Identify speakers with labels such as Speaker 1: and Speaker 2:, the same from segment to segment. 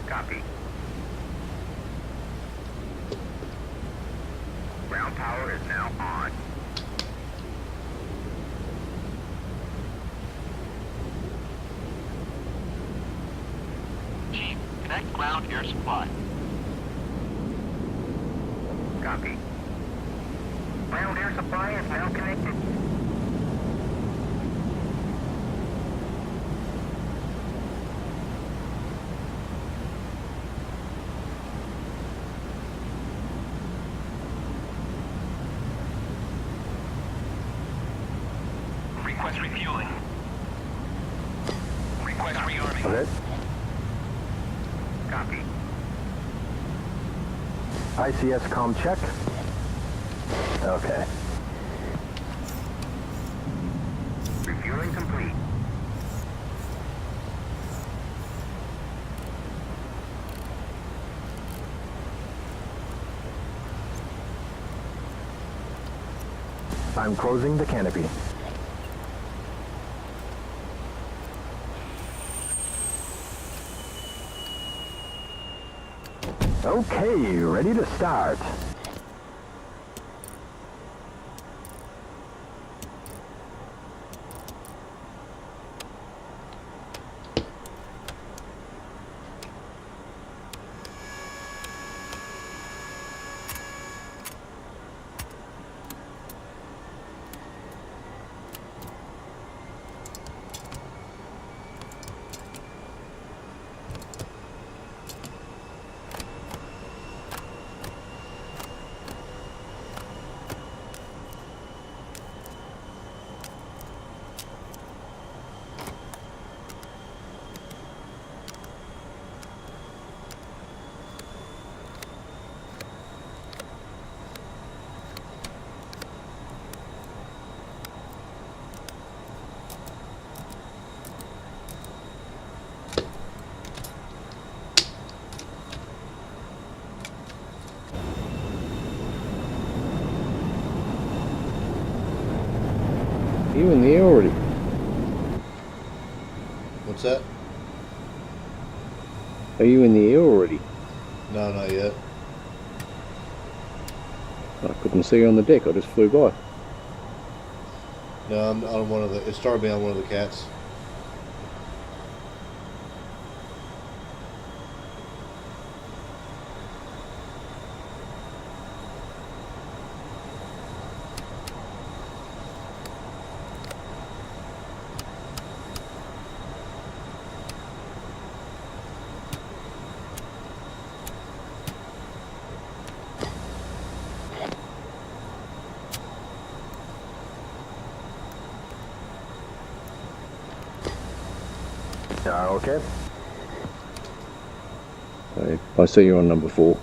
Speaker 1: Copy. Ground power is now on.
Speaker 2: Chief, connect ground air supply.
Speaker 1: Copy. Ground air supply is now connected.
Speaker 2: Request refueling. Request rearming.
Speaker 3: Okay.
Speaker 1: Copy.
Speaker 3: ICS comm check. Okay.
Speaker 1: Refueling complete.
Speaker 3: I'm closing the canopy. Okay, ready to start.
Speaker 4: Are you in the air already?
Speaker 5: What's that?
Speaker 4: Are you in the air already?
Speaker 5: No, not yet.
Speaker 4: I couldn't see you on the deck, I just flew by.
Speaker 5: No, I'm on one of the. It started me on one of the cats.
Speaker 3: Okay.
Speaker 4: I see you on number 4.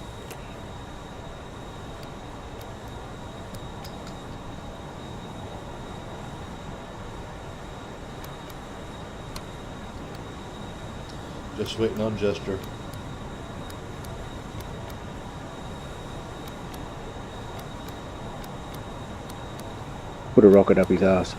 Speaker 5: Just waiting on Jester.
Speaker 4: Put a rocket up his ass.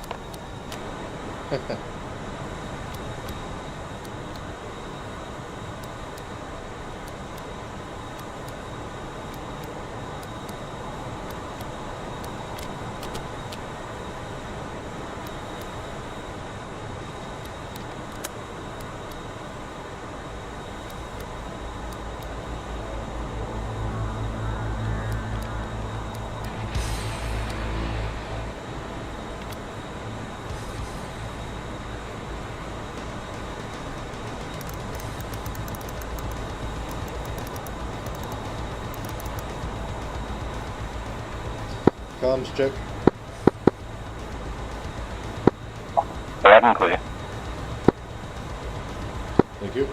Speaker 5: Comms check.
Speaker 2: Loud and clear.
Speaker 5: Thank you.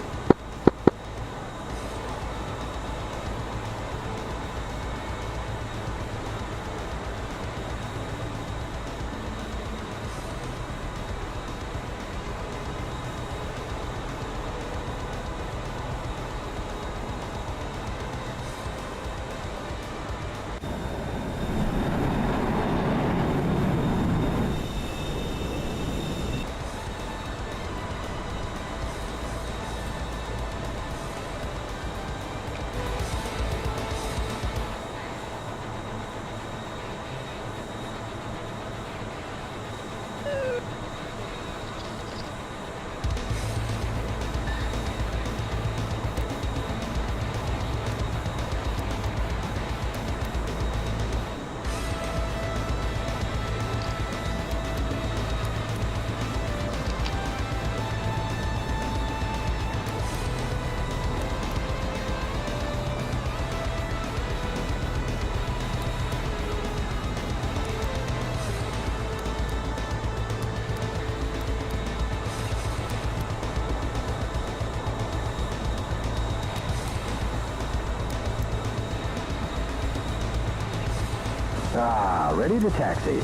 Speaker 3: ready to taxi.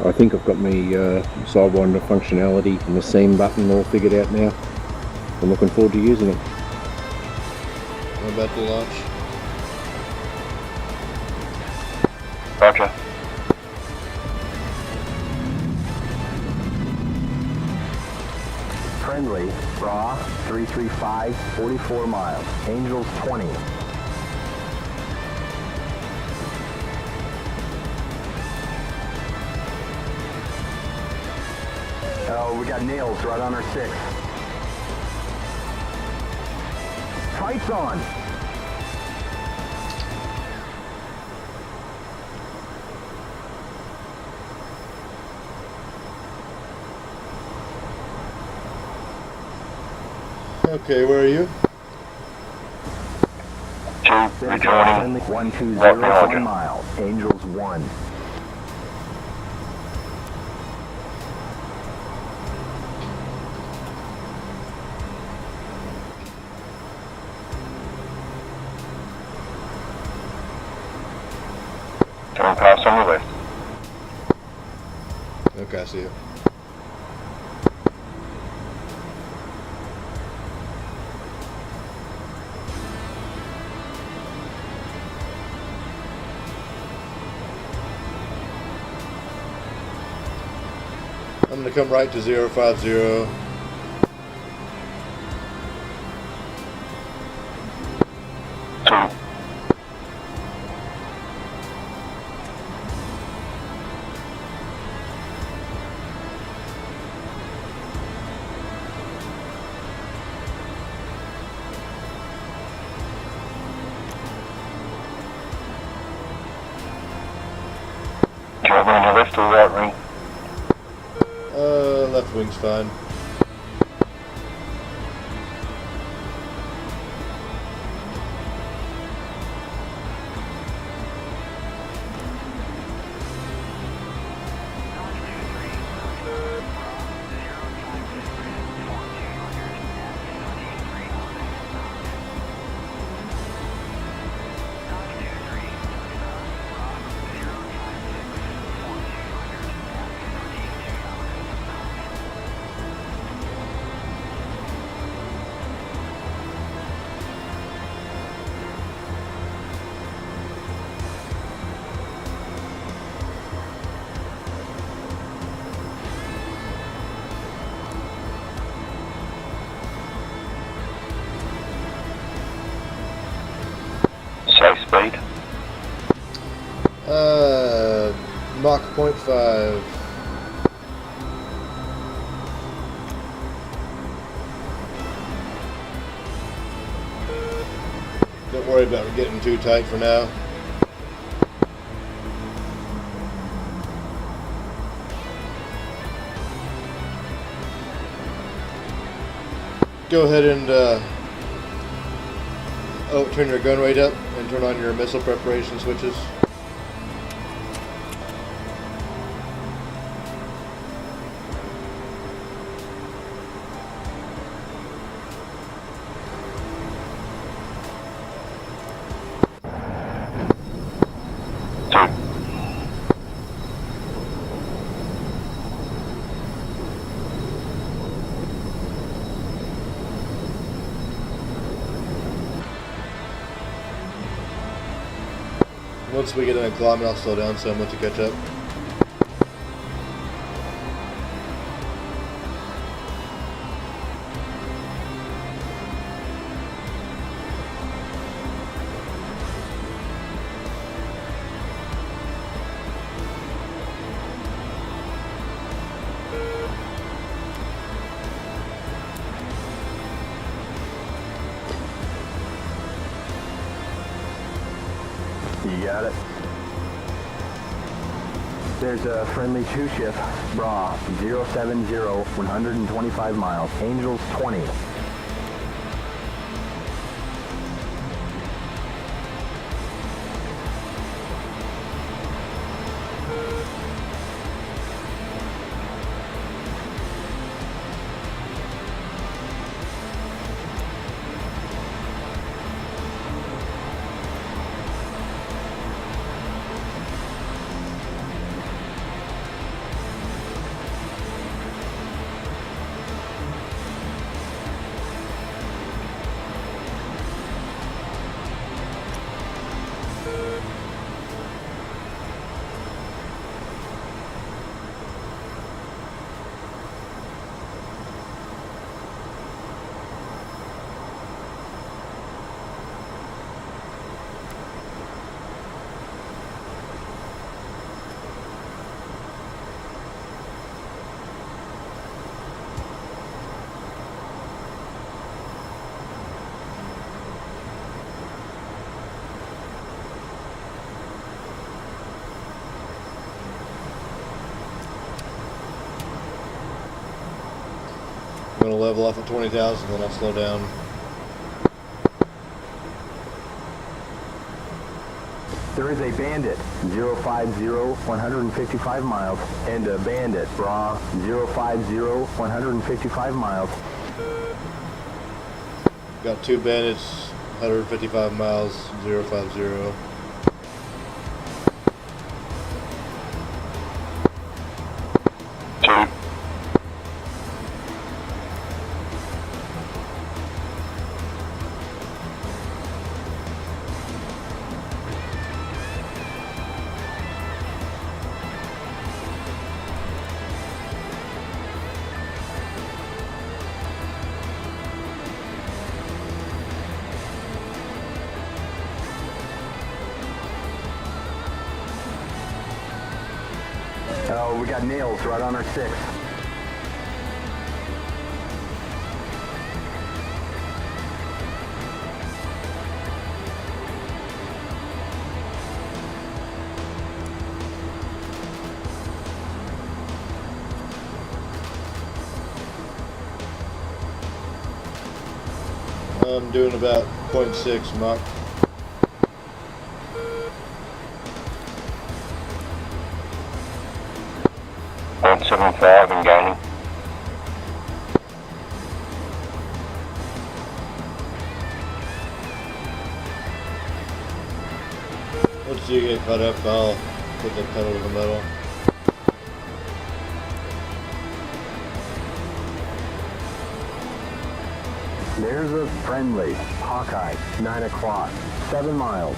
Speaker 4: I think I've got my Sidewinder functionality and the seam button all figured out now. I'm looking forward to using it.
Speaker 5: I'm about to launch.
Speaker 2: Roger.
Speaker 3: Friendly, raw, 335, 44 miles. Angels 20. Oh, we got nails right on our 6. Fights on.
Speaker 5: Okay, where are you?
Speaker 2: 2, rejoining.
Speaker 3: 1201 miles. Angels 1.
Speaker 2: Turn pass on your left.
Speaker 5: Okay, I see you. I'm gonna come right to 050.
Speaker 2: Driving on your left or right wing?
Speaker 5: Left wing's fine.
Speaker 2: Safe speed.
Speaker 5: Mach 0.5. Don't worry about it getting too tight for now. Go ahead and turn your gun rate up and turn on your missile preparation switches. Once we get in a climb, I'll slow down somewhat to catch up.
Speaker 3: You got it. There's a friendly two-ship, Bra, 070, 125 miles, Angels 20.
Speaker 5: I'm gonna level off at 20,000, then I'll slow down.
Speaker 3: There is a Bandit, 050, 155 miles, and a Bandit, Bra, 050, 155 miles.
Speaker 5: Got two bandits, 155 miles, 050.
Speaker 2: Two.
Speaker 3: Oh, we got nails right on our 6.
Speaker 5: I'm doing about 0.6 Mach.
Speaker 2: .75 and gaining.
Speaker 5: Once you get caught up, I'll put the pedal to the metal.
Speaker 3: There's a friendly Hawkeye, 9 o'clock, 7 miles.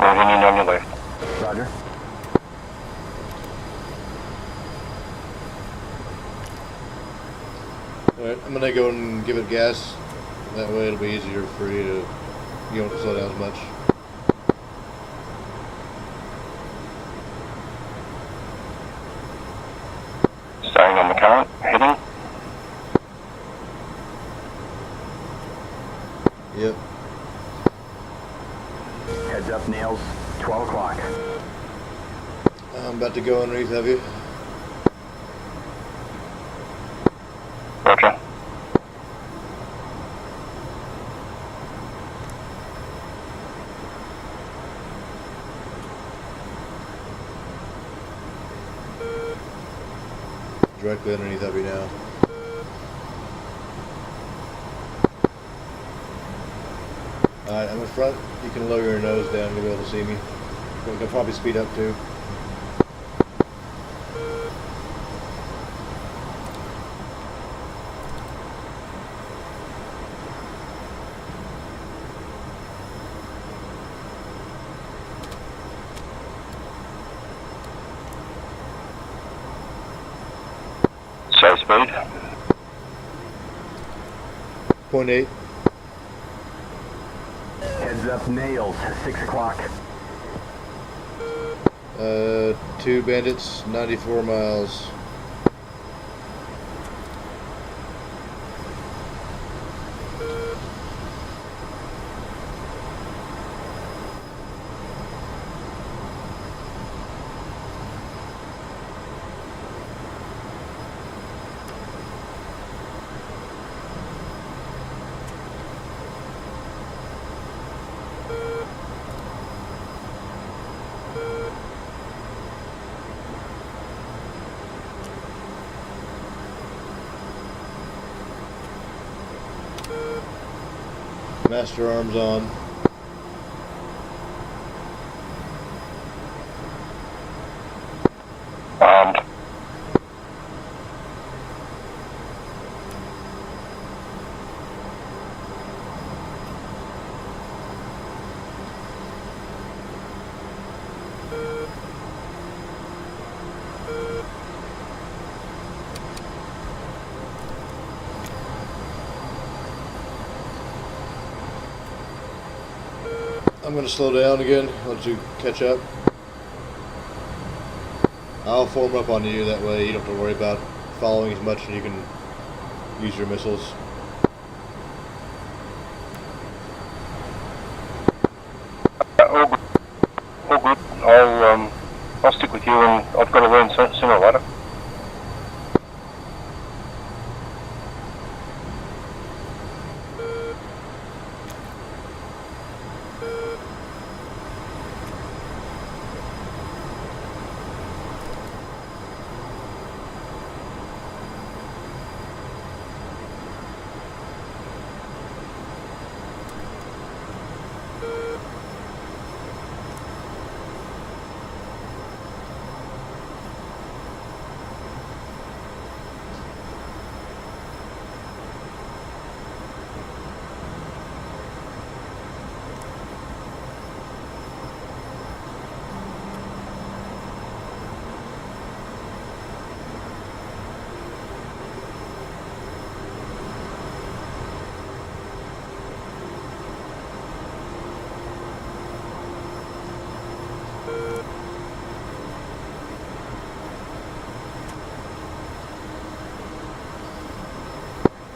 Speaker 2: Moving in on your left.
Speaker 3: Roger.
Speaker 5: Alright, I'm gonna go and give it gas That way it'll be easier for you to, you don't have to slow down as much.
Speaker 2: Staying on the current, heading.
Speaker 5: Yep.
Speaker 3: Heads up, Nails. 12 o'clock.
Speaker 5: I'm about to go underneath of you.
Speaker 2: Roger.
Speaker 5: Directly underneath of you now. Alright, I'm in front. You can lower your nose down to be able to see me. You can probably speed up too.
Speaker 2: Show speed.
Speaker 5: 0.8.
Speaker 3: Heads up, Nails. 6 o'clock.
Speaker 5: 2 bandits, 94 miles. Master arms on.
Speaker 2: Armed.
Speaker 5: I'm going to slow down again, let you catch up. I'll form up on you, that way you don't have to worry about following as much and you can use your missiles.
Speaker 2: All good. All good. I'll stick with you, and I've got to learn sooner or later.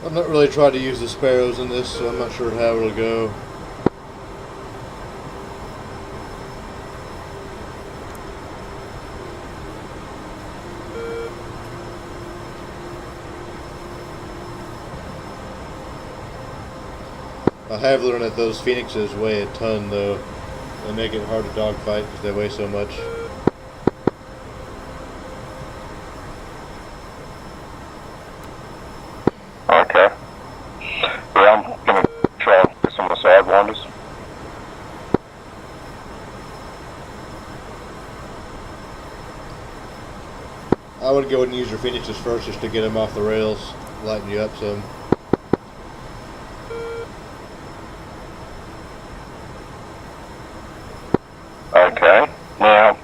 Speaker 5: I've not really tried to use the sparrows in this, so I'm not sure how it'll go. I have learned that those Phoenixes weigh a ton, though. They make it hard to dogfight because they weigh so much.
Speaker 2: Okay. Yeah, I'm going to try and get some of the sidewinders.
Speaker 5: I would go ahead and use your Phoenixes first just to get them off the rails, lighten you up some.
Speaker 2: Okay. Now,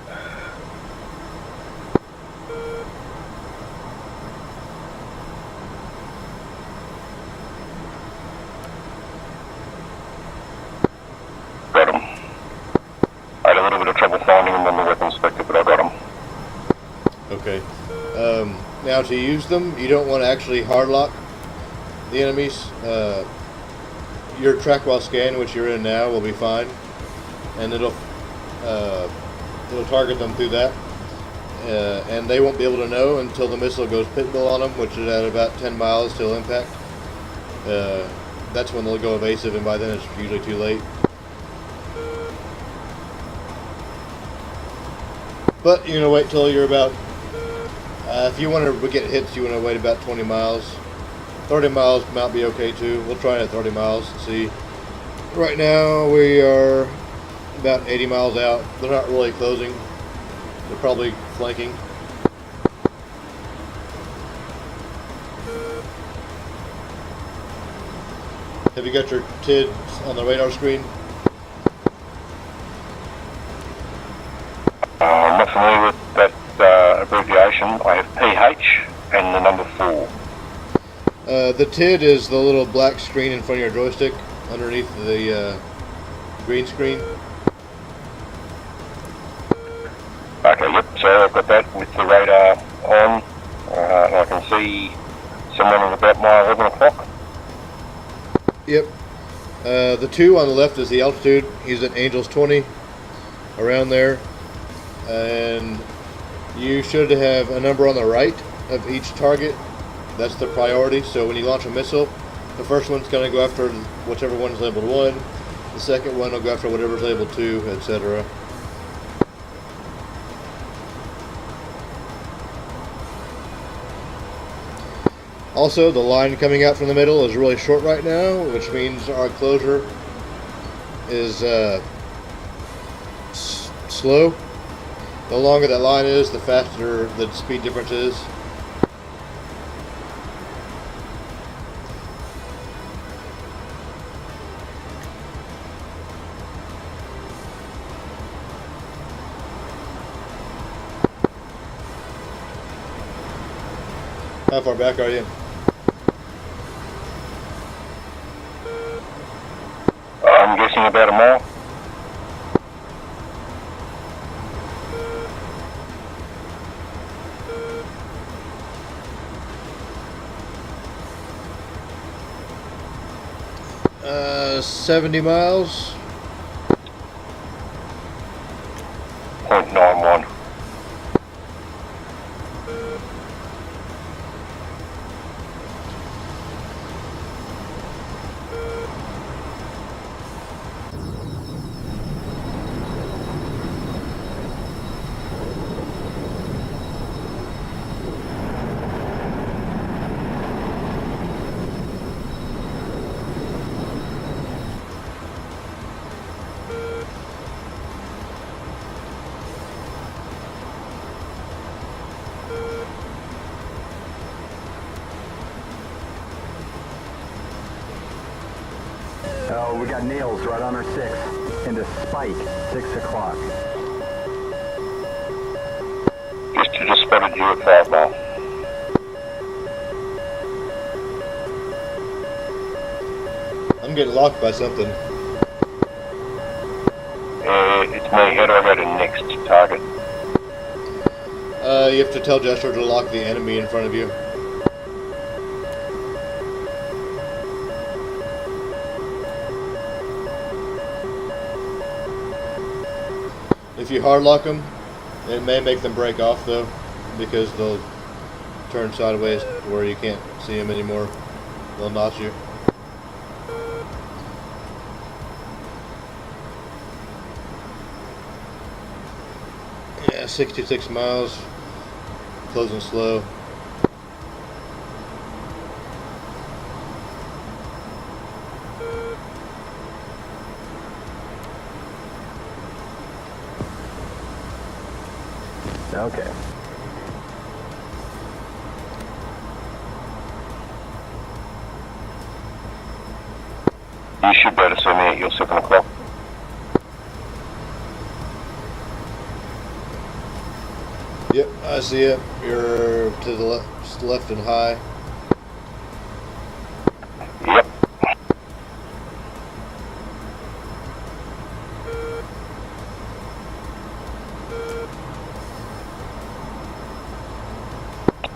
Speaker 5: Now to use them, you don't want to actually hard lock the enemies. Your track while scan, which you're in now, will be fine, and it'll target them through that, and they won't be able to know until the missile goes pitbull on them, which is at about 10 miles till impact. That's when they'll go evasive, and by then it's usually too late. But you're gonna wait till you're about, if you want to get hits, you want to wait about 20 miles. 30 miles might be okay too. We'll try it at 30 miles and see. Right now we are about 80 miles out. They're not really closing. They're probably flanking. Have you got your TID on the radar screen?
Speaker 2: I'm not familiar with that abbreviation. I have PH and the number 4.
Speaker 5: The TID is the little black screen in front of your joystick underneath the green screen.
Speaker 2: Okay, yep, so I've got that with the radar on. I can see someone at about my 11 o'clock.
Speaker 5: Yep. The 2 on the left is the altitude. He's at Angels 20, around there. And you should have a number on the right of each target. That's the priority. So when you launch a missile, the first one's going to go after whichever one's labeled 1. The second one will go after whatever's labeled 2, etc. Also, the line coming out from the middle is really short right now, which means our closure is slow. The longer that line is, the faster the speed difference is. How far back are you?
Speaker 2: I'm guessing about a mile.
Speaker 5: Uh, 70 miles.
Speaker 2: 0.91.
Speaker 3: Oh, we got nails right on our 6. Into spike, 6 o'clock.
Speaker 2: Just spotted you at 5 mile.
Speaker 5: I'm getting locked by something.
Speaker 2: It's me. How do I go to next target?
Speaker 5: You have to tell Jester to lock the enemy in front of you. If you hard lock them, it may make them break off though, because they'll turn sideways where you can't see them anymore. They'll notch you. Yeah, 66 miles, closing slow.
Speaker 3: Okay.
Speaker 2: You should be able to see me at your 7 o'clock.
Speaker 5: Yep, I see it. You're to the left and high.
Speaker 2: Yep.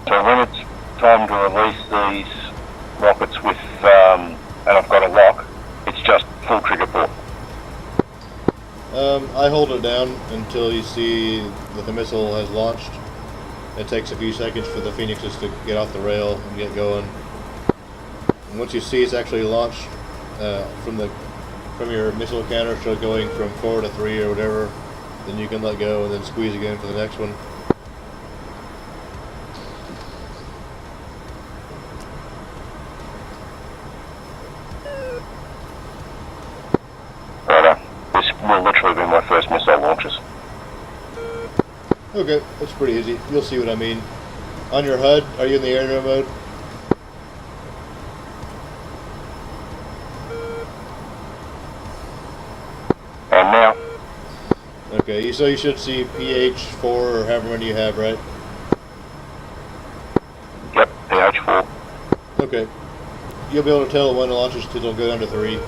Speaker 2: So when when it's time to release these rockets with, and I've got a lock, it's just full trigger pull.
Speaker 5: I hold it down until you see that the missile has launched. It takes a few seconds for the Phoenixes to get off the rail and get going. And once you see it's actually launched from your missile counter, so going from 4 to 3 or whatever, then you can let go and then squeeze again for the next one.
Speaker 2: Right, this will literally be my first missile launches.
Speaker 5: Okay, that's pretty easy. You'll see what I mean. On your HUD, are you in the aerial mode?
Speaker 2: And now,
Speaker 5: Okay, so you should see PH4 or however many you have, right?
Speaker 2: yep, PH4.
Speaker 5: Okay. You'll be able to tell when it launches because it'll go down to 3.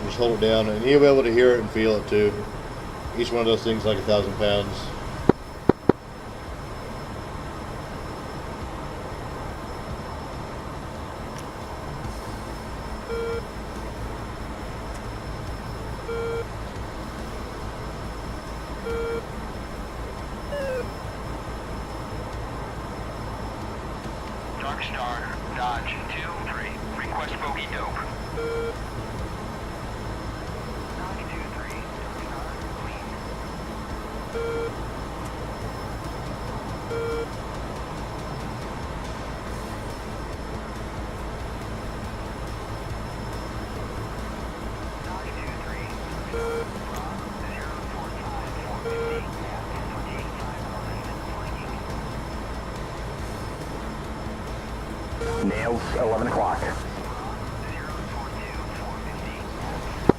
Speaker 5: Just hold it down, and you'll be able to hear it and feel it too. Each one of those things like 1,000 pounds.
Speaker 1: Dark Star, Dodge 2-3. Request bogey dope. Dodge 2-3. Dark Star, clean. Dodge 2-3. Dark Star, Bravo 045 450. 28,500 flanking.
Speaker 3: Nails, 11 o'clock.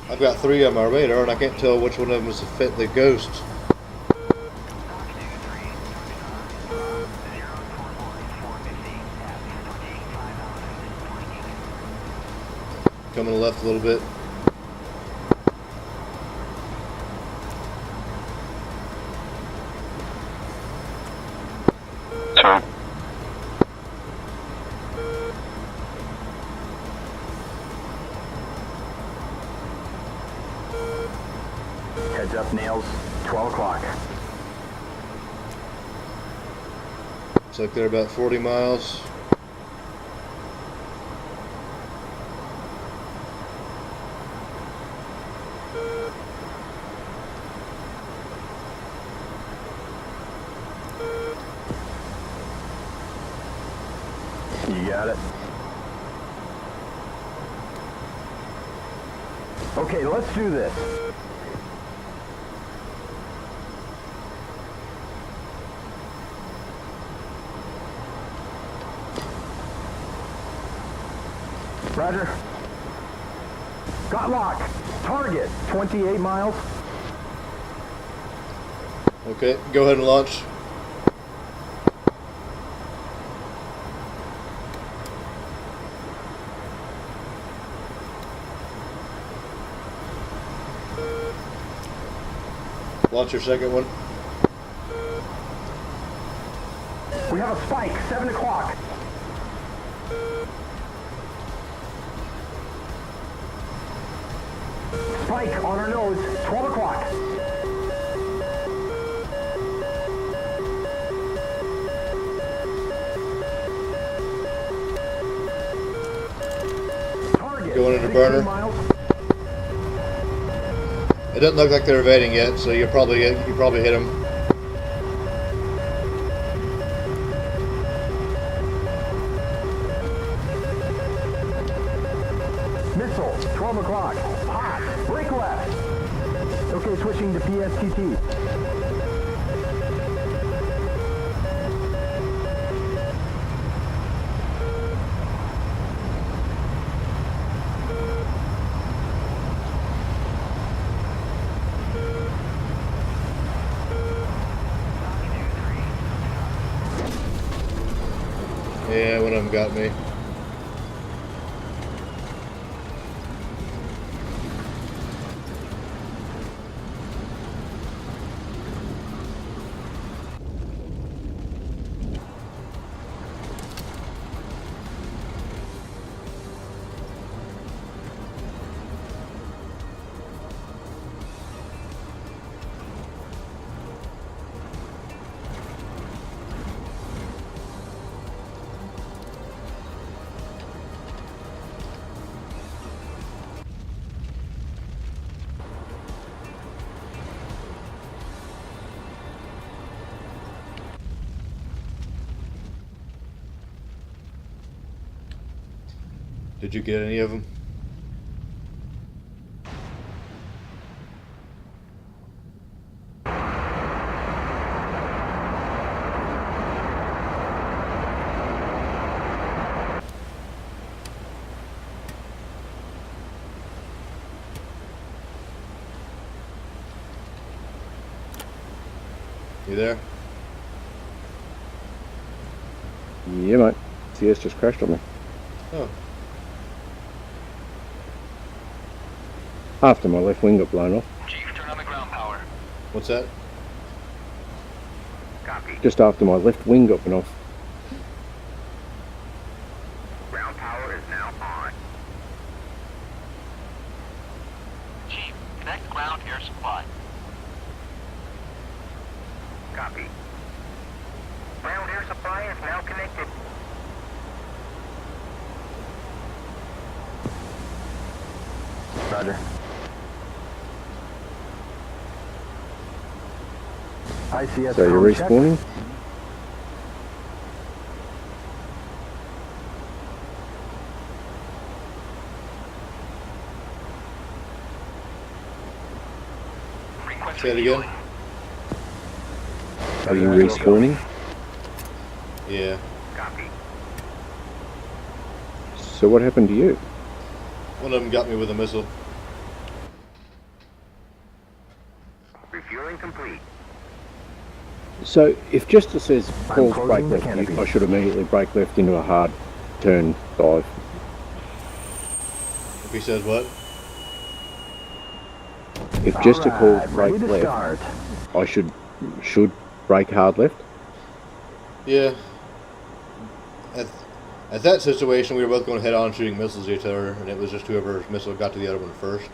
Speaker 5: I've got 3 on my radar, and I can't tell which one of them is to fit the Ghost. Coming left a little bit.
Speaker 2: Two.
Speaker 3: Heads up, Nails, 12 o'clock.
Speaker 5: Looks like they're about 40 miles.
Speaker 3: You got it. Okay, let's do this. Roger. Got lock. Target, 28 miles.
Speaker 5: Okay, go ahead and launch. Launch your second one.
Speaker 3: We have a spike, 7 o'clock. Spike on our nose, 12 o'clock. Target,
Speaker 5: Going into
Speaker 3: 16
Speaker 5: burner.
Speaker 3: miles.
Speaker 5: It doesn't look like they're evading yet, so you probably hit them.
Speaker 3: Missile, 12 o'clock. Hot, brake left. Okay, switching to PSTT.
Speaker 5: Yeah, one of them got me. Did you get any of them? You there?
Speaker 4: Yeah, mate. CS just crashed on me.
Speaker 5: Oh.
Speaker 4: After my left wing got blown off.
Speaker 1: Chief, turn on the ground power.
Speaker 5: What's that?
Speaker 1: Copy.
Speaker 4: Just after my left wing got blown off.
Speaker 1: Ground power is now on. Chief, connect ground air supply. Copy. Ground air supply is now connected.
Speaker 3: Roger. ICS.
Speaker 4: So you're
Speaker 3: check.
Speaker 4: respawning?
Speaker 1: Frequency
Speaker 5: Say it again.
Speaker 1: fueling.
Speaker 4: Are you respawning?
Speaker 5: Yeah.
Speaker 1: Copy.
Speaker 4: So what happened to you?
Speaker 5: One of them got me with a missile.
Speaker 1: Refueling complete.
Speaker 4: So if just it says Paul's
Speaker 3: closing
Speaker 4: brake
Speaker 3: the
Speaker 4: left,
Speaker 3: canopy.
Speaker 4: I should immediately brake left into a hard turn dive.
Speaker 5: If he says what?
Speaker 4: If just
Speaker 3: Alright,
Speaker 4: calls
Speaker 3: ready
Speaker 4: brake
Speaker 3: to
Speaker 4: left,
Speaker 3: start.
Speaker 4: I should brake hard left.
Speaker 5: Yeah. At that situation, we were both going head on shooting missiles at each other, and it was just whoever's missile got to the other one first.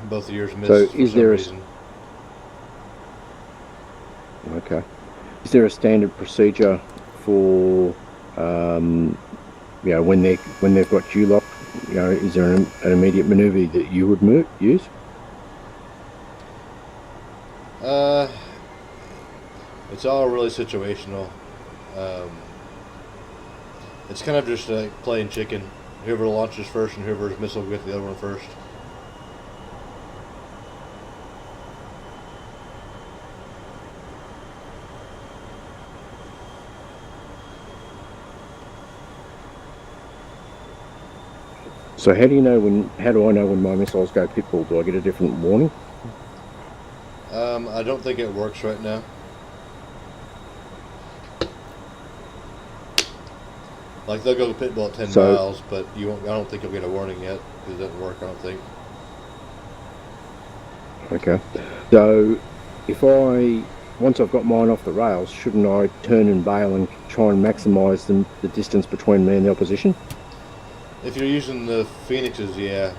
Speaker 5: Both of yours missed.
Speaker 4: So
Speaker 5: for
Speaker 4: is
Speaker 5: some
Speaker 4: there a
Speaker 5: reason.
Speaker 4: Okay. Is there a standard procedure for when they've got you locked? Is there an immediate manoeuvre that you would use?
Speaker 5: It's all really situational. It's kind of just like playing chicken. Whoever launches first and whoever's missile will get the other one first.
Speaker 4: So how do I know when my missiles go pitbull? Do I get a different warning?
Speaker 5: I don't think it works right now. Like they'll go pitbull at 10 miles, but you won't. I don't think you'll get a warning yet because it doesn't work. I don't think.
Speaker 4: Okay. So once I've got mine off the rails, shouldn't I turn and bail and try and maximise the distance between me and the opposition?
Speaker 5: If you're using the Phoenixes, yeah.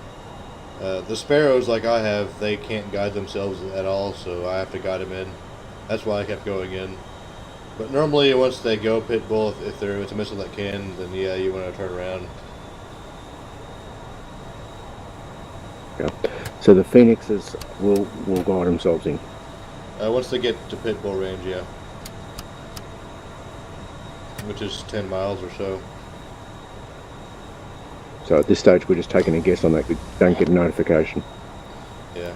Speaker 5: The Sparrows, like I have, they can't guide themselves at all, so I have to guide them in. That's why I kept going in. But normally, once they go pitbull, if it's a missile that can, then yeah, you want to turn around.
Speaker 4: Okay. So the Phoenixes will guide themselves in.
Speaker 5: Once they get to pitbull range, yeah. Which is 10 miles or so.
Speaker 4: So at this stage, we're just taking a guess on that. We don't get a notification.
Speaker 5: Yeah.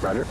Speaker 3: Roger.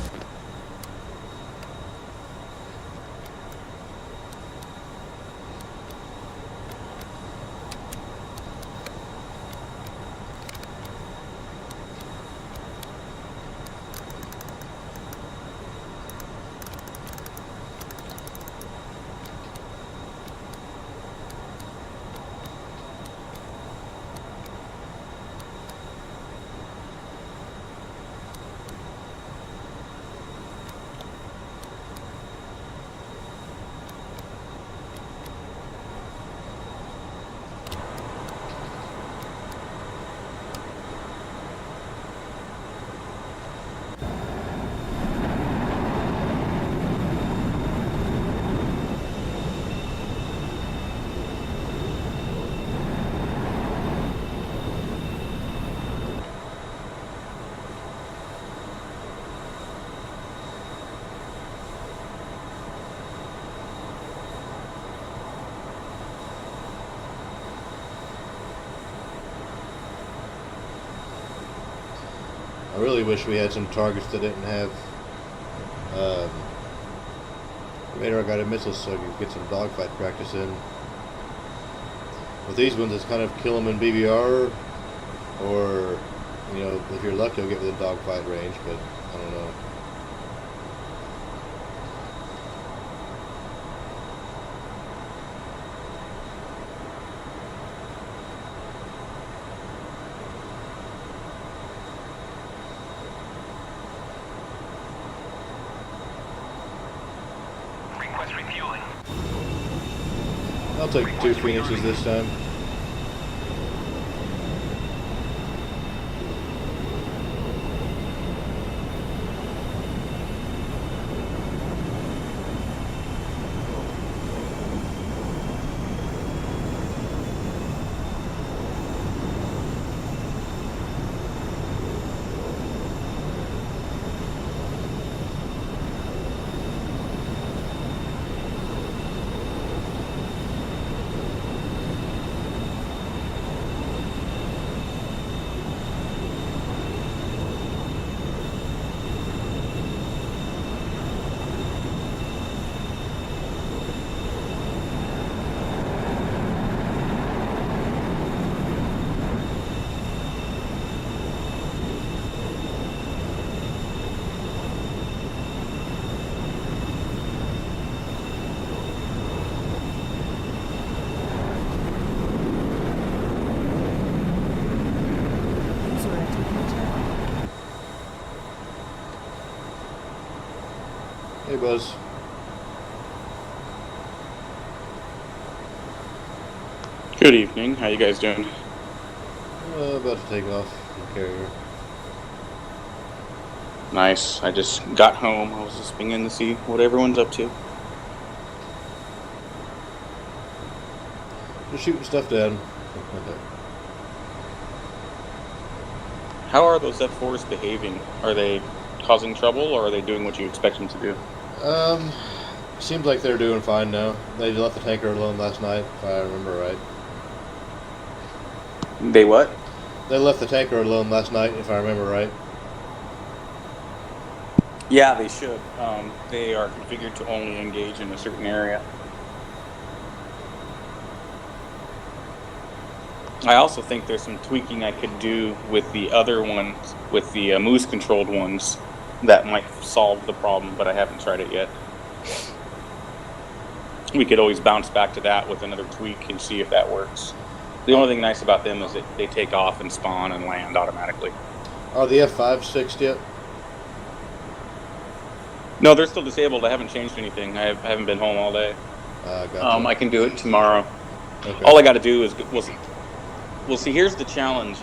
Speaker 5: I really wish we had some targets that didn't have radar-guided missiles so you could get some dogfight practice in. With these ones, it's kind of kill them in BBR, or, you know, if you're lucky, you'll get within dogfight range, but I don't know.
Speaker 1: Request refueling.
Speaker 5: I'll take 2 Phoenixes this time. Hey, Buzz.
Speaker 6: Good evening. How you guys doing?
Speaker 5: About to take off the carrier.
Speaker 6: Nice. I just got home. I was just beginning to see what everyone's up to.
Speaker 5: Just shooting stuff down.
Speaker 6: How are those F4s behaving? Are they causing trouble, or are they doing what you expect them to do?
Speaker 5: Seems like they're doing fine now. They left the tanker alone last night, if I remember right.
Speaker 6: They what?
Speaker 5: They left the tanker alone last night, if I remember right.
Speaker 6: Yeah, they should. They are configured to only engage in a certain area. I also think there's some tweaking I could do with the other ones, with the moose-controlled ones, that might solve the problem, but I haven't tried it yet. We could always bounce back to that with another tweak and see if that works. The only thing nice about them is that they take off and spawn and land automatically.
Speaker 5: Are the F5s fixed yet?
Speaker 6: No, they're still disabled. I haven't changed anything. I haven't been home all day.
Speaker 5: Gotcha.
Speaker 6: I can do it tomorrow.
Speaker 5: Okay.
Speaker 6: All I got to do is, we'll see. Here's the challenge.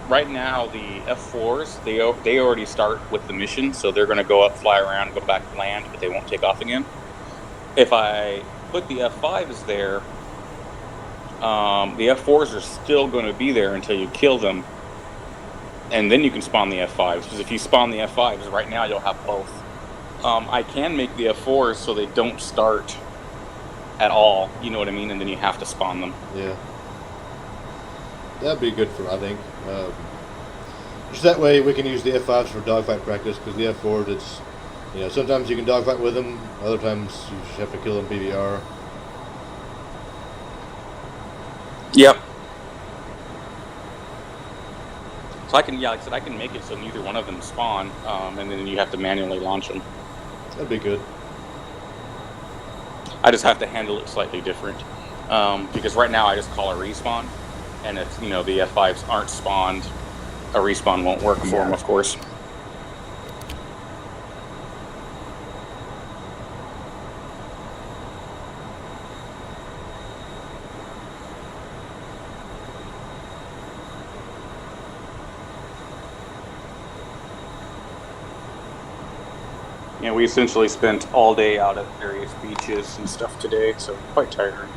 Speaker 6: Right now, the F4s, they already start with the mission, so they're going to go up, fly around, go back to land, but they won't take off again. If I put the F5s there, the F4s are still going to be there until you kill them, and then you can spawn the F5s, because if you spawn the F5s, right now you'll have both. I can make the F4s so they don't start at all, you know what I mean, and then you have to spawn them.
Speaker 5: Yeah. That'd be good for, I think. Just that way we can use the F5s for dogfight practice, because the F4s, it's, you know, sometimes you can dogfight with them, other times you just have to kill them PBR.
Speaker 6: Yep. So I can, like I said, I can make it so neither one of them spawn, and then you have to manually launch them.
Speaker 5: That'd be good.
Speaker 6: I just have to handle it slightly different, because right now I just call a respawn, and if, you know, the F5s aren't spawned, a respawn won't work for them, of course. Yeah, we essentially spent all day out at various beaches and stuff today, so quite tiring.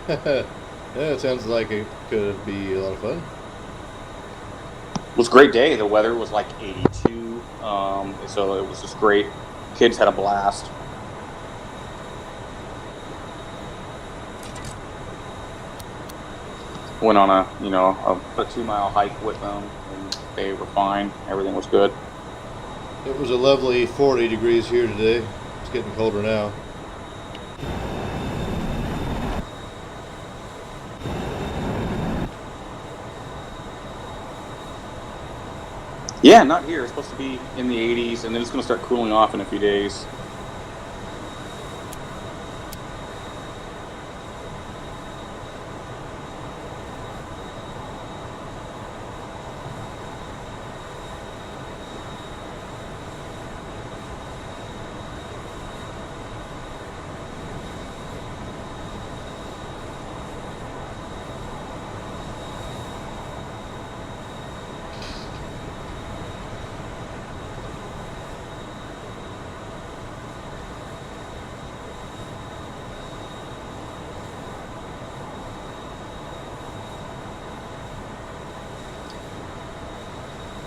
Speaker 5: Yeah, it sounds like it could be a lot of fun.
Speaker 6: It was a great day. The weather was like 82, so it was just great. Kids had a blast. Went on a 2-mile hike with them, and they were fine. Everything was good.
Speaker 5: It was a lovely 40 degrees here today. It's getting colder now.
Speaker 6: Yeah, not here. It's supposed to be in the 80s, and then it's going to start cooling off in a few days.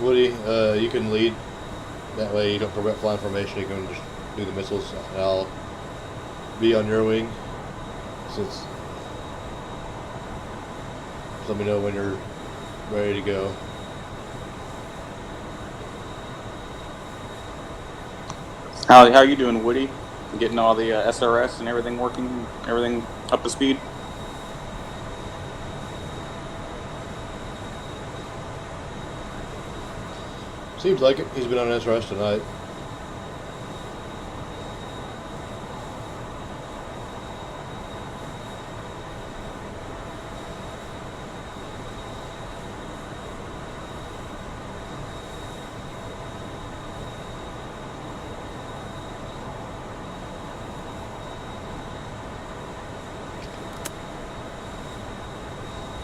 Speaker 5: Woody, you can lead. That way you don't prevent flying formation. You can just do the missiles, and I'll be on your wing. Just let me know when you're ready to go.
Speaker 6: How are you doing, Woody? Getting all the SRS and everything working, everything up to speed?
Speaker 5: Seems like it. He's been on SRS tonight.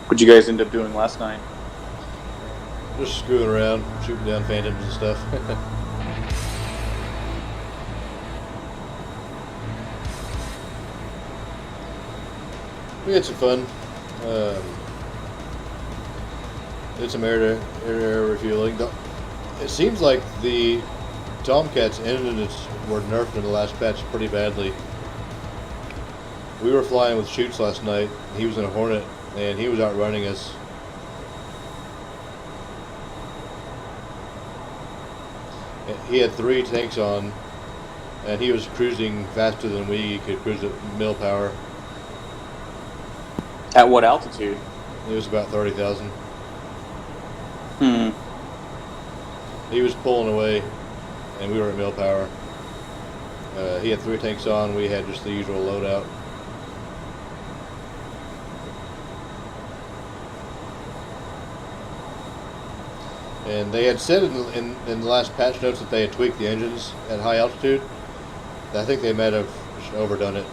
Speaker 6: What'd you guys end up doing last night?
Speaker 5: Just screwing around, shooting down phantoms and stuff. We had some fun. Did some air refueling. It seems like the Tomcats engines were nerfed in the last patch pretty badly. We were flying with Shoots last night. He was in a Hornet, and he was outrunning us. He had 3 tanks on, and he was cruising faster than we could cruise at mill power.
Speaker 6: At what altitude?
Speaker 5: It was about 30,000.
Speaker 6: Hmm.
Speaker 5: He was pulling away, and we were at mill power. He had 3 tanks on. We had just the usual loadout. And they had said in the last patch notes that they had tweaked the engines at high altitude. I think they might have just overdone it.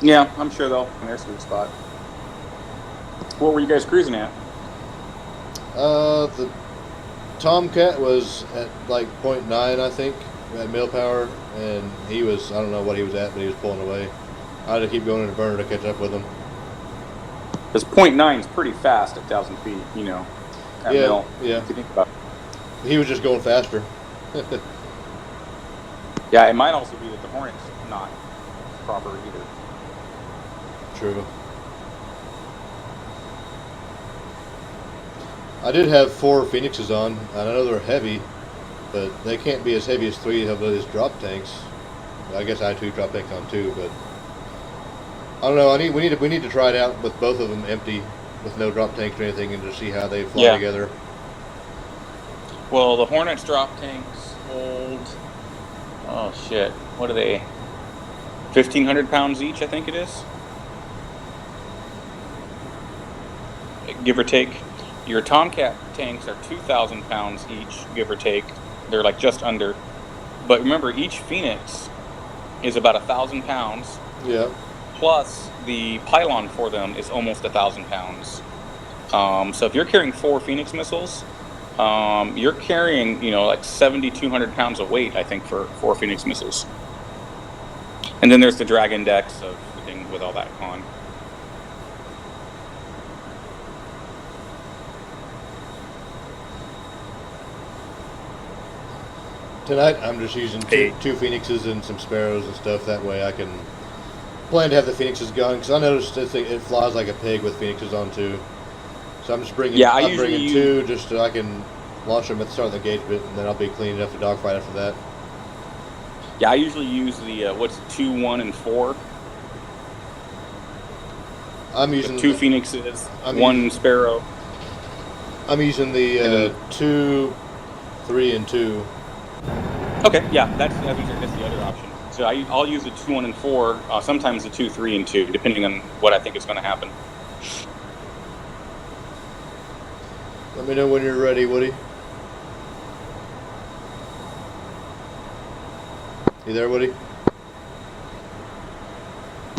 Speaker 6: Yeah, I'm sure they'll in their sweet spot. What were you guys cruising at?
Speaker 5: The Tomcat was at like 0.9, I think, at mill power, and he was, I don't know what he was at, but he was pulling away. I had to keep going in the burner to catch up with him.
Speaker 6: Because 0.9 is pretty fast at 1,000 feet, you know. At mill,
Speaker 5: yeah.
Speaker 6: if you think about it.
Speaker 5: He was just going faster.
Speaker 6: Yeah, it might also be that the Hornet's not proper either.
Speaker 5: True. I did have 4 Phoenixes on, and I know they're heavy, but they can't be as heavy as 3 of those drop tanks. I guess I had 2 drop tanks on too, but I don't know. We need to try it out with both of them empty, with no drop tanks or anything, and just see how they fly together.
Speaker 6: Well, the Hornet's drop tanks hold, oh shit, what are they? 1,500 pounds each, I think it is. Give or take. Your Tomcat tanks are 2,000 pounds each, give or take. They're like just under. But remember, each Phoenix is about 1,000 pounds.
Speaker 5: Yeah.
Speaker 6: Plus, the pylon for them is almost 1,000 pounds. So if you're carrying 4 Phoenix missiles, you're carrying, like 7,200 pounds of weight, I think, for 4 Phoenix missiles. And then there's the Dragon decks of the thing with all that con.
Speaker 5: Tonight I'm just using two Phoenixes and some Sparrows and stuff. That way I can plan to have the Phoenixes going because I noticed it flies like a pig with Phoenixes on too. So I'm just bringing.
Speaker 6: Yeah,
Speaker 5: I'm bringing two just so I can launch them at the start of the engagement, and then I'll be clean enough to dogfight after that.
Speaker 6: Yeah, I usually use the what's 2, 1, and 4.
Speaker 5: I'm using
Speaker 6: 2 Phoenixes, 1 Sparrow.
Speaker 5: I'm using the 2, 3, and 2.
Speaker 6: Okay, yeah, that's the other option. So I'll use the 2, 1, and 4. Sometimes the 2, 3, and 2, depending on what I think is going to happen.
Speaker 5: Let me know when you're ready, Woody. You there, Woody?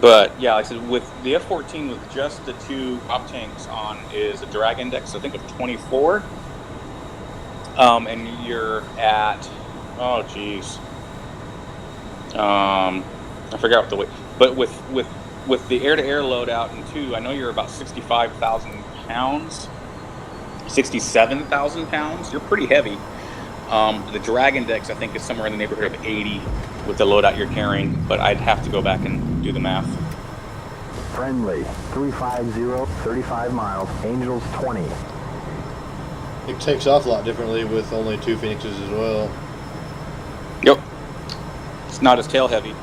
Speaker 6: But yeah, like I said, with the F14 with just the 2 op tanks on is a drag index, I think, of 24. And you're at, oh geez, I forgot what the weight. But with the air-to-air loadout in 2, I know you're about 65,000 pounds, 67,000 pounds. You're pretty heavy. The drag index, I think, is somewhere in the neighborhood of 80 with the loadout you're carrying, but I'd have to go back and do the math.
Speaker 3: Friendly, 350, 35 miles, Angels 20.
Speaker 5: It takes off a lot differently with only 2 Phoenixes as well.
Speaker 6: Yep. It's not as tail heavy.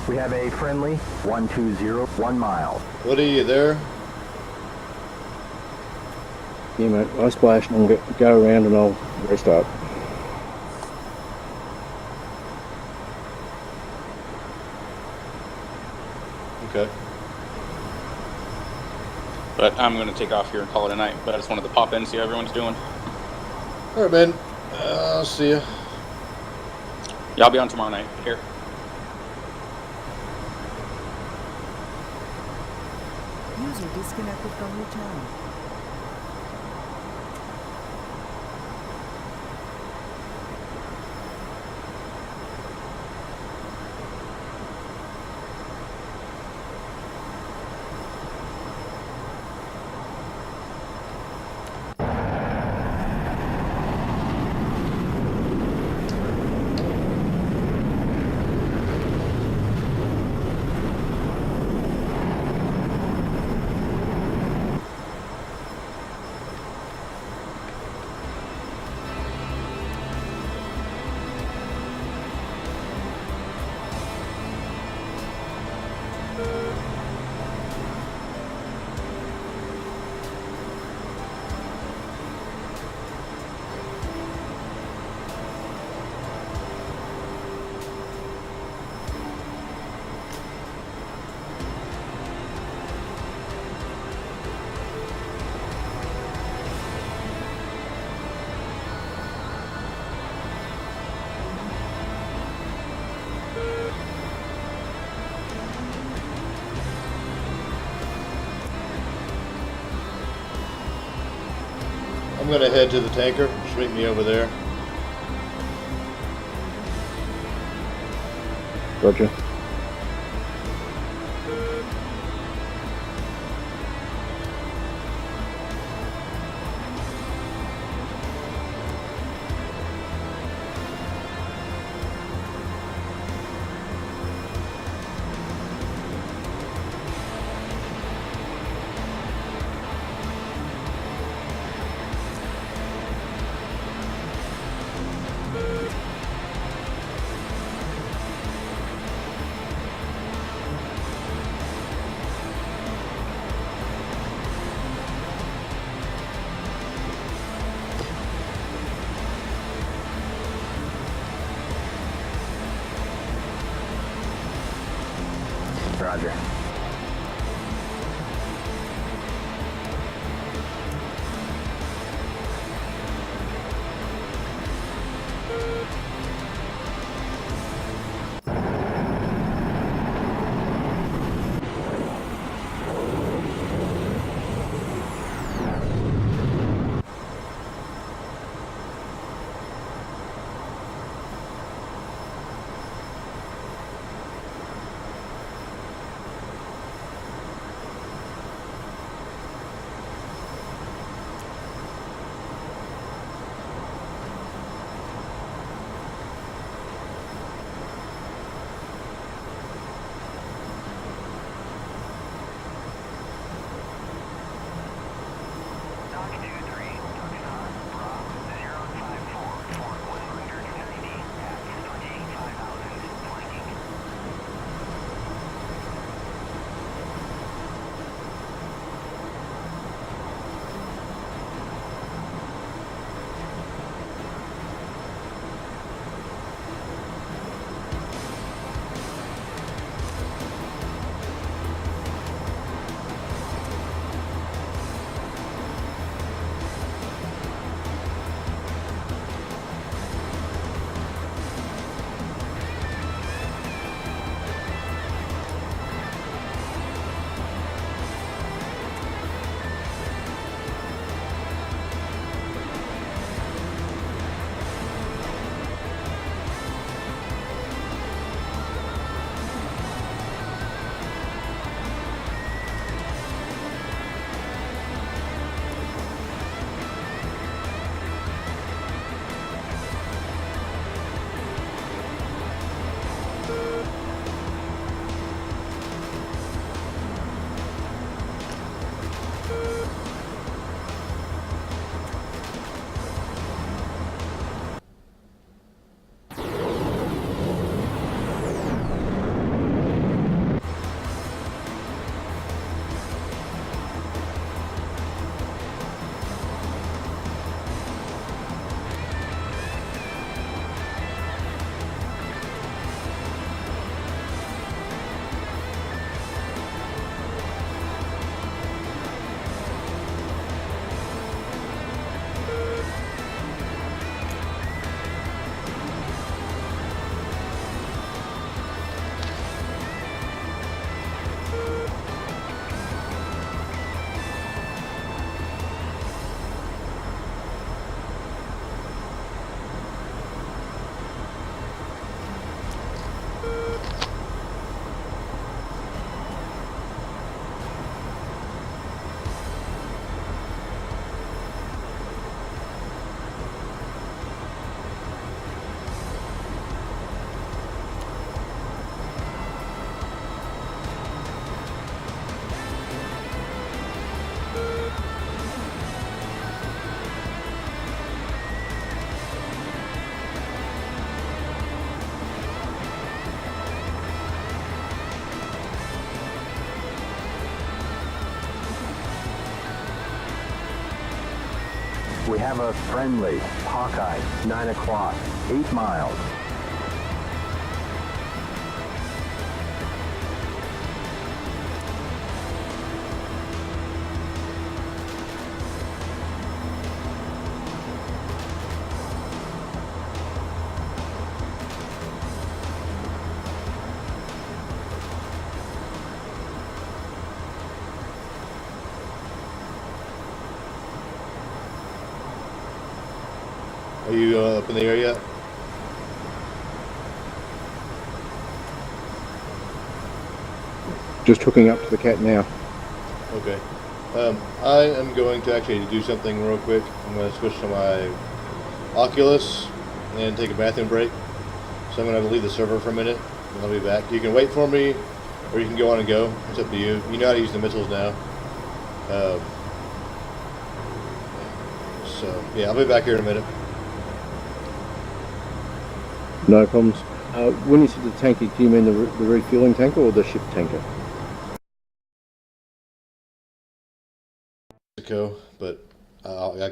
Speaker 3: We have a friendly, 120, 1 mile.
Speaker 5: Woody, you there?
Speaker 4: Yeah, mate. I splash and I'll go around and I'll restart.
Speaker 5: Okay.
Speaker 6: But I'm going to take off here and call it a night. But I just wanted to pop in and see how everyone's doing.
Speaker 5: All right, man. I'll see you.
Speaker 6: Yeah, I'll be on tomorrow night. Here.
Speaker 7: User disconnected from your channel.
Speaker 5: I'm going to head to the tanker. Just meet me over there.
Speaker 4: Roger.
Speaker 3: Roger. We have a friendly Hawkeye, 9 o'clock, 8 miles.
Speaker 5: Are you up in the air yet?
Speaker 4: Just hooking up to the cat now.
Speaker 5: Okay. I am going to actually do something real quick. I'm going to switch to my Oculus and take a bathroom break. So I'm going to leave the server for a minute, and I'll be back. You can wait for me, or you can go on and go. It's up to you. You know how to use the missiles now. So, yeah, I'll be back here in a minute.
Speaker 4: No problems. When you said the tanker, do you mean the refueling tanker or the ship tanker?
Speaker 5: Mexico, but I